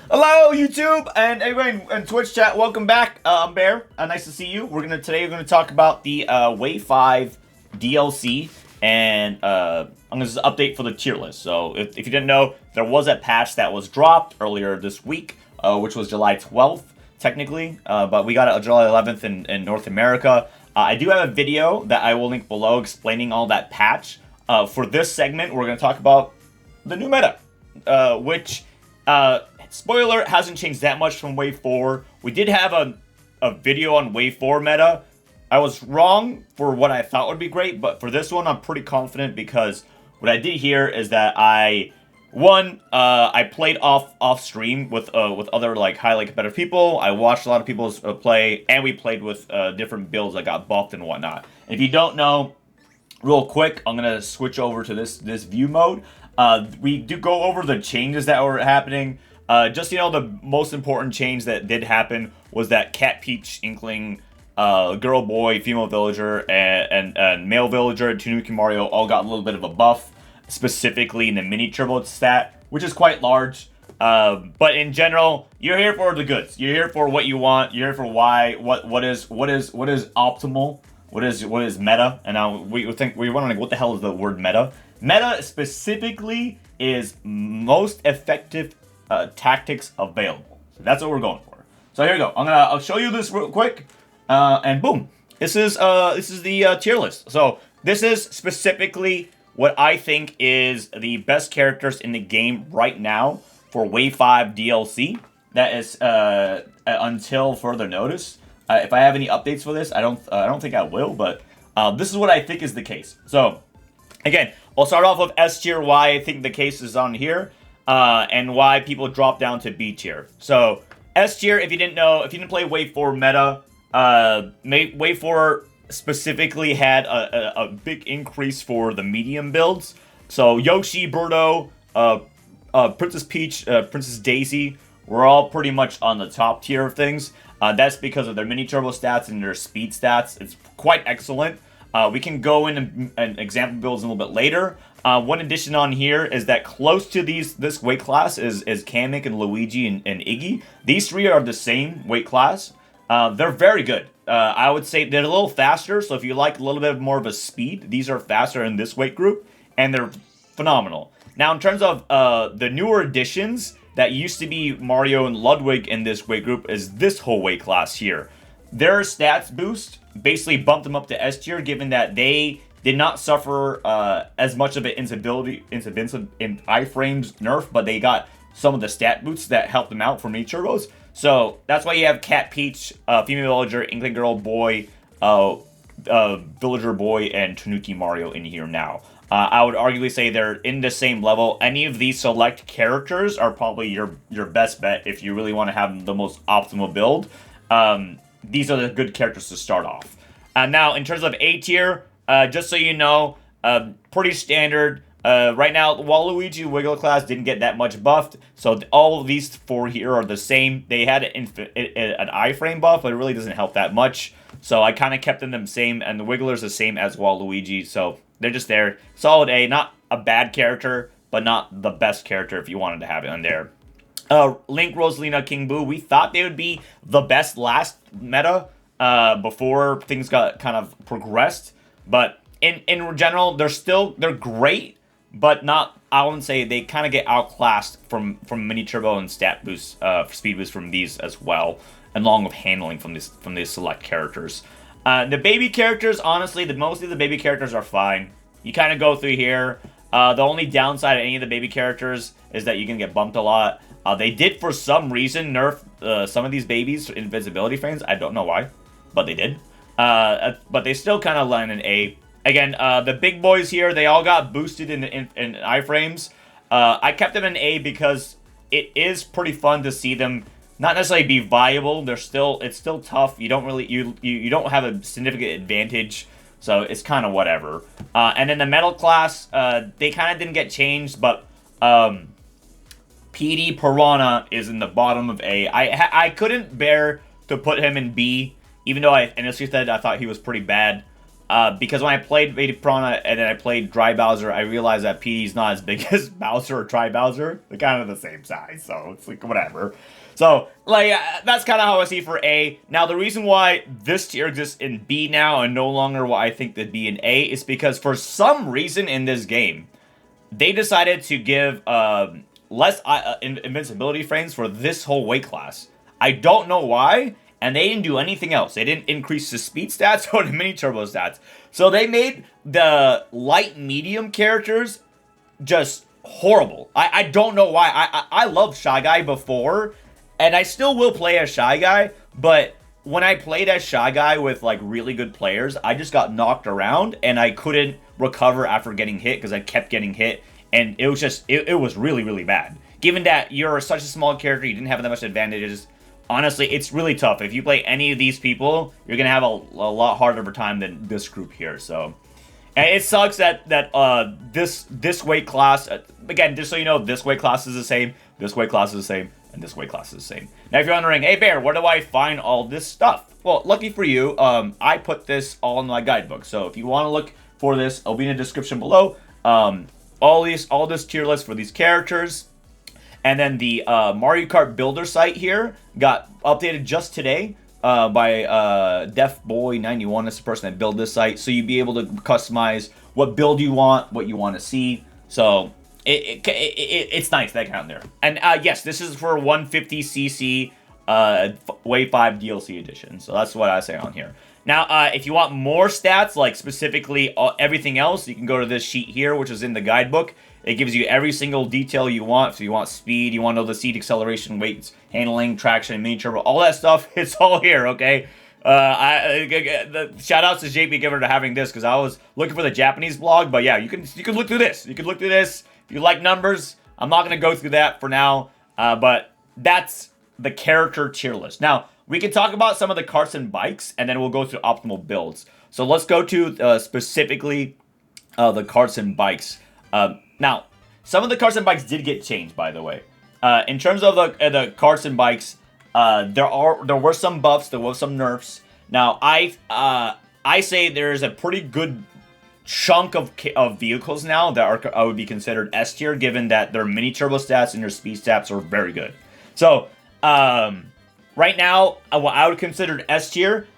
Hello, YouTube, and everyone in Twitch chat. Welcome back. I'm Bear. Nice to see you. Today we're gonna talk about the Wave 5 DLC, and I'm gonna update for the tier list. So if you didn't know, there was a patch that was dropped earlier this week, which was July 12th, technically, but we got it July 11th in North America. I do have a video that I will link below explaining all that patch. For this segment, we're gonna talk about the new meta, which. Spoiler, hasn't changed that much from Wave 4. We did have a video on Wave 4 meta. I was wrong for what I thought would be great, but for this one, I'm pretty confident because what I did here is that I played off stream with other like highly competitive people. I watched a lot of people's play, and we played with different builds that got buffed and whatnot. And if you don't know, real quick, I'm gonna switch over to this view mode. We do go over the changes that were happening. Just, the most important change that did happen was that Cat, Peach, Inkling, Girl, Boy, Female Villager, and Male Villager, and Tanuki Mario all got a little bit of a buff, specifically in the mini turbo stat, which is quite large. But in general, you're here for the goods. You're here for what you want. You're here for what is optimal. What is meta? And now we wondering what the hell is the word meta? Meta specifically is most effective tactics available. So that's what we're going for. So here we go. I'll show you this real quick, and boom. This is the tier list. So this is specifically what I think is the best characters in the game right now for Wave 5 DLC. That is until further notice. If I have any updates for this, I don't think I will, but this is what I think is the case. So again, I'll start off with S tier, why I think the case is on here, and why people drop down to B tier. So S tier, if you didn't know, if you didn't play Wave 4 meta, Wave 4 specifically had a big increase for the medium builds. So Yoshi, Birdo, Princess Peach, Princess Daisy were all pretty much on the top tier of things. That's because of their mini turbo stats and their speed stats. It's quite excellent. We can go in and example builds a little bit later. One addition on here is that close to this weight class is Kamek and Luigi and Iggy. These three are the same weight class. They're very good. I would say they're a little faster, so if you like a little bit more of a speed, these are faster in this weight group, and they're phenomenal. Now, in terms of the newer additions that used to be Mario and Ludwig in this weight group is this whole weight class here. Their stats boost basically bumped them up to S tier, given that they did not suffer as much of an invincibility in iframes nerf, but they got some of the stat boosts that helped them out for mini turbos. So that's why you have Cat, Peach, Female Villager, Inkling Girl, Boy, Villager Boy, and Tanuki Mario in here now. I would arguably say they're in the same level. Any of these select characters are probably your best bet if you really want to have the most optimal build. These are the good characters to start off. Now, in terms of A tier, just so you know, pretty standard. Right now, Waluigi Wiggle class didn't get that much buffed, so all of these four here are the same. They had an iframe buff, but it really doesn't help that much. So I kind of kept them the same, and the Wiggler's the same as Waluigi, so they're just there. Solid A, not a bad character, but not the best character if you wanted to have it on there. Link, Rosalina, King Boo, we thought they would be the best last meta before things got kind of progressed. But in general, they're great, but not, I wouldn't say they kind of get outclassed from mini turbo and stat boost, speed boost from these as well, along with handling from these select characters. The baby characters, honestly, most of the baby characters are fine. You kind of go through here. The only downside of any of the baby characters is that you can get bumped a lot. They did, for some reason, nerf some of these babies' invincibility frames. I don't know why, but they did. But they still kind of land in A. Again, the big boys here, they all got boosted in iframes. I kept them in A because it is pretty fun to see them not necessarily be viable. It's still tough. You don't really you don't have a significant advantage, so it's kind of whatever. And then the metal class, they kind of didn't get changed, but PD Piranha is in the bottom of A. I couldn't bear to put him in B, even though I initially said I thought he was pretty bad. because when I played Veda Piranha and then I played Dry Bowser, I realized that PD's not as big as Bowser or Dry Bowser. They're kind of the same size, so it's like whatever. So, like, that's kind of how I see for A. Now, the reason why this tier exists in B now and no longer what I think that B and A is because for some reason in this game, they decided to give less invincibility frames for this whole weight class. I don't know why, and they didn't do anything else. They didn't increase the speed stats or the mini turbo stats. So they made the light medium characters just horrible. I don't know why. I loved Shy Guy before, and I still will play as Shy Guy, but when I played as Shy Guy with like really good players, I just got knocked around and I couldn't recover after getting hit because I kept getting hit, and it was just it was really, really bad. Given that you're such a small character, you didn't have that much advantages. Honestly, it's really tough. If you play any of these people, you're gonna have a lot harder of a time than this group here. So, and it sucks that this weight class again. Just so you know, this weight class is the same. This weight class is the same. And this weight class is the same. Now, if you're wondering, hey Bear, where do I find all this stuff? Well, lucky for you, I put this all in my guidebook. So if you want to look for this, it'll be in the description below. All this tier list for these characters, and then the Mario Kart Builder site here got updated just today by DefBoy91. That's the person that built this site. So you'd be able to customize what build you want, what you want to see. So it's nice that count there. And yes, this is for 150cc Wave 5 DLC edition. So that's what I say on here. Now, if you want more stats, like specifically everything else, you can go to this sheet here, which is in the guidebook. It gives you every single detail you want. So you want speed, you want to know the seat acceleration, weights, handling, traction, mini turbo, all that stuff. It's all here, okay? Shout outs to JP Giver to having this because I was looking for the Japanese blog, but yeah, you can look through this. You can look through this. If you like numbers, I'm not going to go through that for now, but that's the character tier list. Now, we can talk about some of the carts and bikes, and then we'll go through optimal builds. So let's go to specifically the carts and bikes. Now, some of the carts and bikes did get changed, by the way. In terms of the carts and bikes, there were some buffs, there were some nerfs. Now, I say there's a pretty good chunk of vehicles now that would be considered S tier, given that their mini turbo stats and their speed stats are very good. So, right now, what I would consider S tier,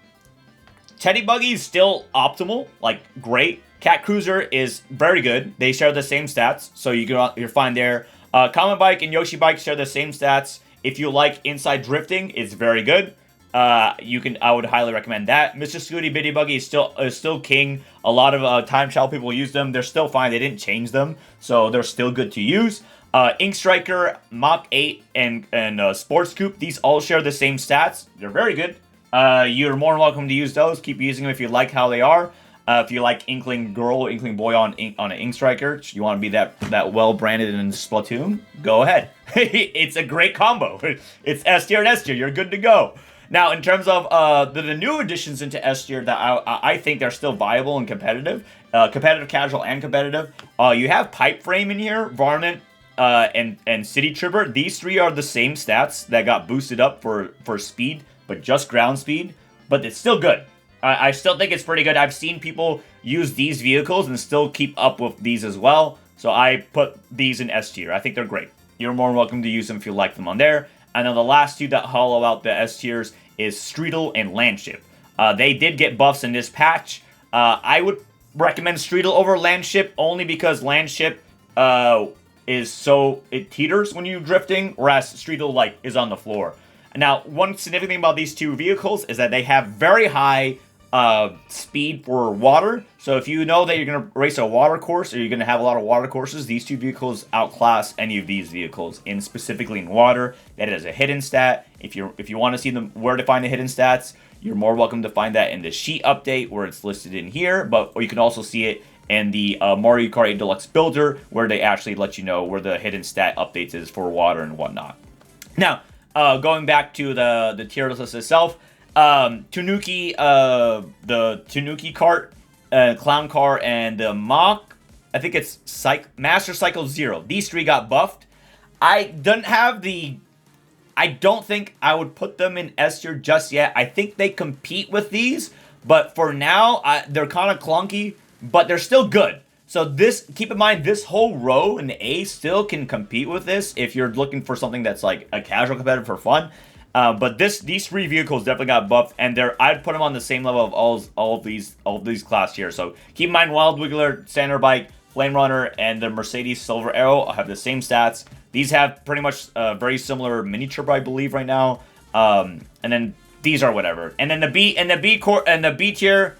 Teddy Buggy is still optimal, like great. Cat Cruiser is very good. They share the same stats, so you're fine there. Common Bike and Yoshi Bike share the same stats. If you like inside drifting, it's very good. I would highly recommend that. Mr. Scooty Bitty Buggy is still king. A lot of time trial people use them. They're still fine. They didn't change them, so they're still good to use. Ink Striker, Mach 8, and Sports Coupe, these all share the same stats. They're very good. You're more than welcome to use those. Keep using them if you like how they are. If you like Inkling Girl or Inkling Boy on an Ink Striker, you want to be that well branded in Splatoon, go ahead. It's a great combo. It's S tier and S tier. You're good to go. Now, in terms of the new additions into S tier that I think they're still viable and competitive, casual, and competitive, you have Pipe Frame in here, Varmint, and City Tripper. These three are the same stats that got boosted up for speed, but just ground speed. But it's still good. I still think it's pretty good. I've seen people use these vehicles and still keep up with these as well. So I put these in S tier. I think they're great. You're more than welcome to use them if you like them on there. And then the last two that hollow out the S tiers is Streetle and Landship. They did get buffs in this patch. I would recommend Streetle over Landship only because Landship it teeters when you're drifting, whereas Streetle is on the floor. Now, one significant thing about these two vehicles is that they have very high speed for water. So if you know that you're going to race a water course or you're going to have a lot of water courses, these two vehicles outclass any of these vehicles specifically in water. That is a hidden stat. If you want to see where to find the hidden stats, you're more welcome to find that in the sheet update where it's listed in here, or you can also see it in the Mario Kart 8 Deluxe Builder where they actually let you know where the hidden stat updates is for water and whatnot. Now, going back to the tier list itself, Tanuki, the Tanuki Kart, Clown Car, and the Mach, I think it's Master Cycle 0. These three got buffed. I don't think I would put them in S tier just yet. I think they compete with these, But for now, they're kind of clunky, but they're still good. So keep in mind, this whole row in A still can compete with this if you're looking for something that's like a casual competitor for fun. But these 3 vehicles definitely got buffed, and I'd put them on the same level of all of these class here. So keep in mind, Wild Wiggler, Standard Bike, Flame Runner, and the Mercedes Silver Arrow have the same stats. These have pretty much very similar mini turbo, I believe, right now. And then these are whatever. And then the B tier.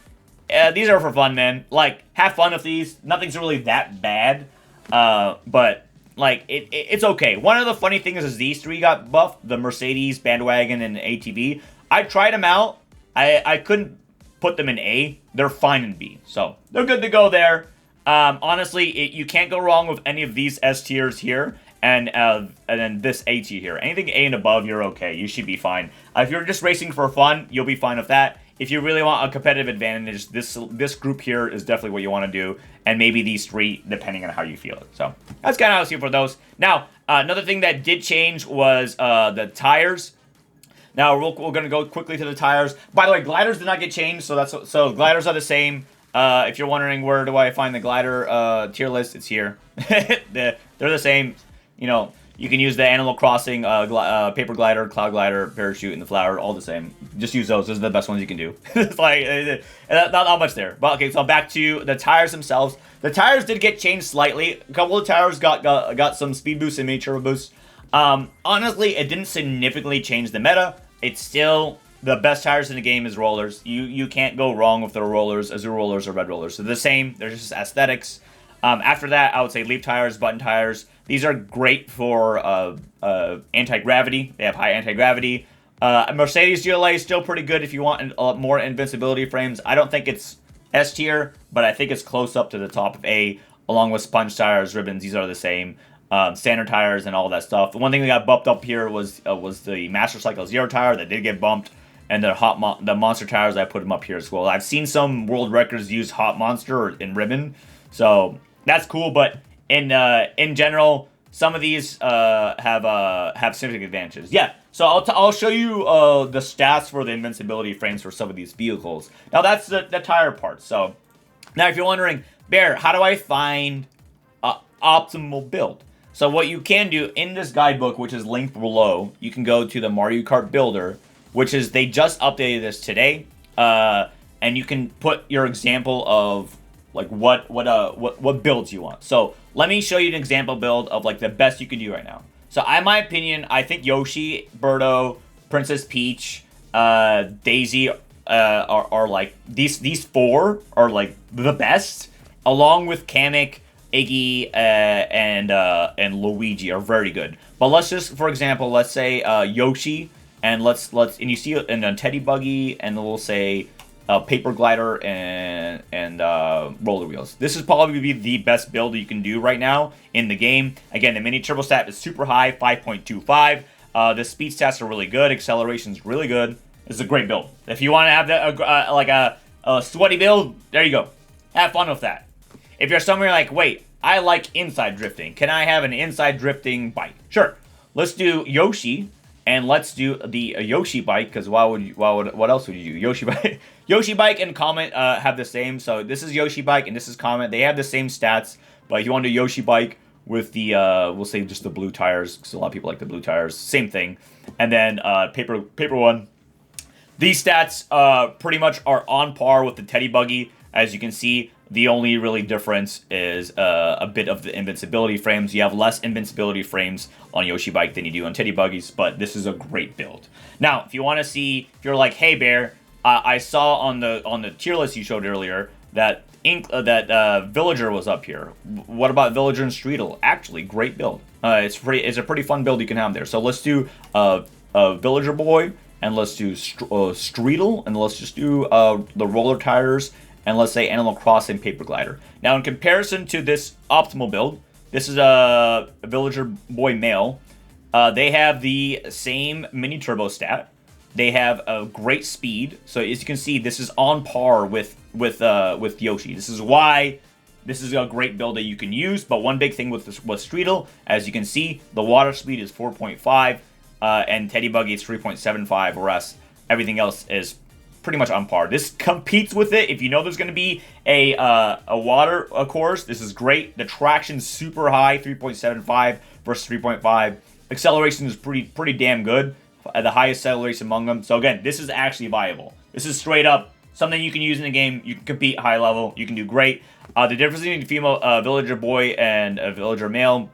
These are for fun, man. Like, have fun with these. Nothing's really that bad. But, like, it's okay. One of the funny things is these 3 got buffed. The Mercedes, Bandwagon, and ATV. I tried them out. I couldn't put them in A. They're fine in B. So, they're good to go there. Honestly, you can't go wrong with any of these S tiers here. And then this A tier here. Anything A and above, you're okay. You should be fine. If you're just racing for fun, you'll be fine with that. If you really want a competitive advantage, this group here is definitely what you want to do, and maybe these 3, depending on how you feel it. So that's kind of how I see it for those. Now, another thing that did change was the tires. Now we're going to go quickly to the tires. By the way, gliders did not get changed, so gliders are the same. If you're wondering where do I find the glider tier list, it's here. They're the same. You know, you can use the Animal Crossing, Paper Glider, Cloud Glider, Parachute, and the Flower, all the same. Just use those. Those are the best ones you can do. It's like, not much there. But, okay, so back to the tires themselves. The tires did get changed slightly. A couple of tires got some speed boosts and mini turbo boosts. Honestly, it didn't significantly change the meta. It's still the best tires in the game is rollers. You can't go wrong with the rollers, Azure rollers or red rollers. So they're the same. They're just aesthetics. After that, I would say leaf tires, button tires. These are great for anti-gravity. They have high anti-gravity. Mercedes GLA is still pretty good if you want more invincibility frames. I don't think it's S tier, but I think it's close up to the top of A, along with sponge tires, ribbons. These are the same. Standard tires and all that stuff. The one thing that got bumped up here was the Master Cycle Zero tire that did get bumped, and the Monster tires. I put them up here as well. I've seen some world records use Hot Monster in ribbon, so that's cool. But in general, some of these have significant advantages. Yeah, so I'll show you the stats for the invincibility frames for some of these vehicles. Now that's the tire part. So now if you're wondering, Bear, how do I find optimal build? So what you can do in this guidebook, which is linked below, you can go to the Mario Kart Builder, which is they just updated this today, and you can put your example of like what builds you want. So let me show you an example build of like the best you can do right now. So in my opinion, I think Yoshi, Birdo, Princess Peach, Daisy are like these 4 are like the best, along with Kamek, Iggy, and Luigi are very good. But let's just, for example, let's say Yoshi, and and you see it in a Teddy Buggy, and we'll say Paper Glider and Roller Wheels. This is probably the best build you can do right now in the game. Again, the mini turbo stat is super high, 5.25. The speed stats are really good. Acceleration's really good. This is a great build. If you want to have like a sweaty build, there you go. Have fun with that. If you're somewhere like, wait, I like inside drifting. Can I have an inside drifting bike? Sure. Let's do Yoshi, and let's do the Yoshi bike, because what else would you do? Yoshi bike. Yoshi bike and Comet have the same. So this is Yoshi bike and this is Comet. They have the same stats, but if you want to do Yoshi bike with the, we'll say just the blue tires, because a lot of people like the blue tires, same thing. And then paper one. These stats pretty much are on par with the Teddy Buggy. As you can see, the only really difference is a bit of the invincibility frames. You have less invincibility frames on Yoshi Bike than you do on Teddy Buggies, but this is a great build. Now, if you want to see, if you're like, hey Bear, I saw on the tier list you showed earlier that Villager was up here. What about Villager and Streetle? Actually, great build. It's a pretty fun build you can have there. So let's do Villager Boy, and let's do Streetle, and let's just do the roller tires, and let's say Animal Crossing Paper Glider. Now, in comparison to this optimal build, this is a Villager Boy male. They have the same mini turbo stat. They have a great speed. So as you can see, this is on par with Yoshi. This is why this is a great build that you can use. But one big thing with Streetle, as you can see, the water speed is 4.5, and Teddy Buggy is 3.75, whereas everything else is pretty much on par. This competes with it. If you know there's going to be a water course, this is great. The traction's super high, 3.75 versus 3.5. Acceleration is pretty damn good. The highest acceleration among them. So again, this is actually viable. This is straight up something you can use in the game. You can compete high level. You can do great. The difference between female villager boy and a villager male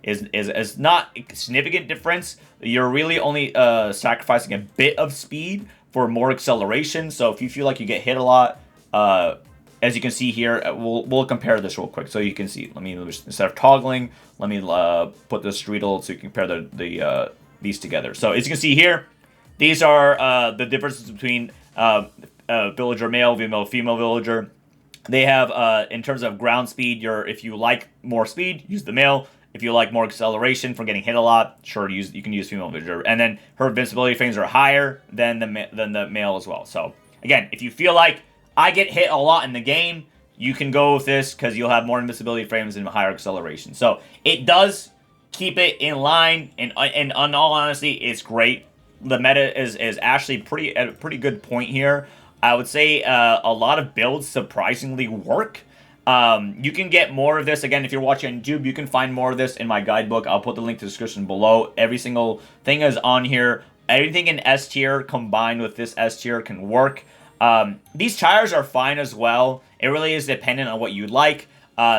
is not a significant difference. You're really only sacrificing a bit of speed for more acceleration. So if you feel like you get hit a lot, as you can see here, we'll compare this real quick so you can see. Let me, instead of toggling, let me put the streetle so you can compare these together. So as you can see here, these are the differences between villager male, female villager. They have, in terms of ground speed, if you like more speed, use the male. If you like more acceleration from getting hit a lot, sure, you can use female villager. And then her invincibility frames are higher than the male as well. So again, if you feel like I get hit a lot in the game, you can go with this because you'll have more invincibility frames and higher acceleration. So it does keep it in line, and in all honesty, it's great. The meta is actually at a pretty good point here. I would say a lot of builds surprisingly work. You can get more of this. Again, if you're watching on YouTube, you can find more of this in my guidebook. I'll put the link to the description below. Every single thing is on here. Everything in S tier combined with this S tier can work. These tires are fine as well. It really is dependent on what you like.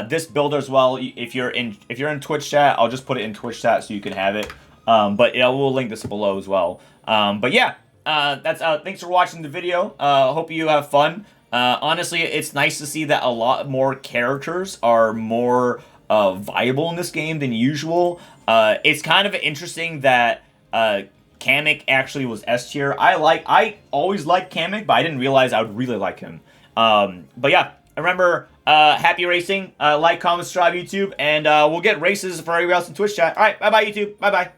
This build as well, if you're in Twitch chat, I'll just put it in Twitch chat so you can have it. But yeah, we'll link this below as well. But yeah, thanks for watching the video. Hope you have fun. Honestly, it's nice to see that a lot more characters are more viable in this game than usual. It's kind of interesting that Kamek actually was S tier. I always liked Kamek, but I didn't realize I would really like him. But yeah, remember, happy racing. Like, comment, subscribe, YouTube, and we'll get races for everybody else in Twitch chat. All right, bye-bye, YouTube. Bye-bye.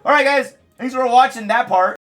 All right, guys, thanks for watching that part.